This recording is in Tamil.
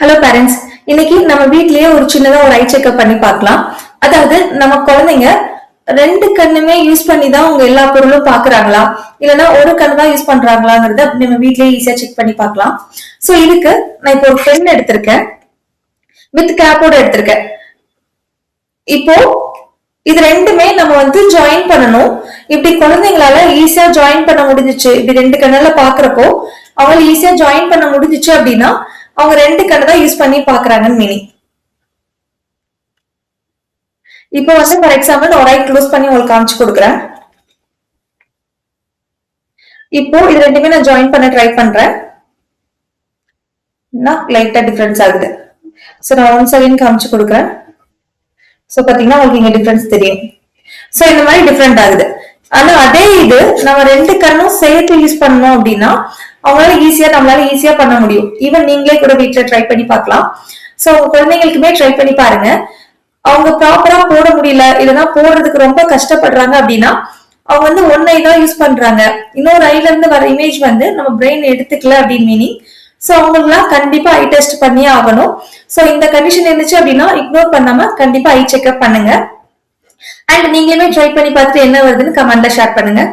ஹலோ பேரண்ட்ஸ், இன்னைக்கு நம்ம வீட்லயே ஒரு சின்னதா ஒரு ஐ செக்அப் பண்ணி பார்க்கலாம். அதாவது நம்ம குழந்தைங்க ரெண்டு கண்ணுமே யூஸ் பண்ணி தான் அவங்க எல்லா பொருளும் பாக்குறாங்களா, இல்லைன்னா ஒரு கண்ணு தான் யூஸ் பண்றாங்களாங்கிறத நம்ம வீட்லயே ஈஸியா செக் பண்ணி பார்க்கலாம். சோ இதுக்கு நான் இப்போ ஒரு பென் எடுத்திருக்கேன், வித் கேப்போட எடுத்திருக்கேன். இப்போ இது ரெண்டுமே நம்ம ஜாயின் பண்ணணும். இப்படி குழந்தைங்களால ஈஸியா ஜாயின் பண்ண முடிஞ்சிச்சு, இப்படி ரெண்டு கண்ணால பாக்குறப்போ அவங்களை ஈஸியா ஜாயின் பண்ண முடிஞ்சிச்சு அப்படின்னா அவங்க ரெண்டு கண்ணை தான் யூஸ் பண்ணி பாக்குறாங்கன்னு மீனிங். இப்போ ஃபார் எக்ஸாம்பிள் ஒரு ஐ க்ளோஸ் பண்ணி உங்களுக்கு காமிச்சு கொடுக்குறேன். இப்போ இது ரெண்டுமே நான் ஜாயின் பண்ண ட்ரை பண்றேன். லைட்டா டிஃபரன்ஸ் ஆகுது. சோ நான் ஒன்ஸ் அகைன் காமிச்சு கொடுக்குறேன். சோ பாத்தீங்கன்னா உங்களுக்கு இங்க டிஃபரன்ஸ் தெரியும். சோ இந்த மாதிரி டிஃபரெண்ட் ஆகுது. ஆனா அதே இது நம்ம ரெண்டு கண்ணும் சேர்த்து யூஸ் பண்ணோம் அப்படின்னா நம்மளால ஈஸியா பண்ண முடியும். ஈவன் நீங்களே கூட வீட்டுல ட்ரை பண்ணி பார்க்கலாம். சோ உங்க குழந்தைங்களுக்குமே ட்ரை பண்ணி பாருங்க. அவங்க ப்ராப்பரா போட முடியல, இல்லைன்னா போடுறதுக்கு ரொம்ப கஷ்டப்படுறாங்க அப்படின்னா அவங்க ஒன் ஐ தான் யூஸ் பண்றாங்க, இன்னொரு ஐல இருந்து வர இமேஜ் நம்ம பிரெயின் எடுத்துக்கல அப்படின்னு மீனிங். சோ அவங்களுக்குலாம் கண்டிப்பா ஐ டெஸ்ட் பண்ணியே ஆகணும். சோ இந்த கண்டிஷன் இருந்துச்சு அப்படின்னா இக்னோர் பண்ணாம கண்டிப்பா ஐ செக்அப் பண்ணுங்க. அண்ட் நீங்களுமே ட்ரை பண்ணி பார்த்துட்டு என்ன வருதுன்னு கமெண்ட்ல ஷேர் பண்ணுங்க.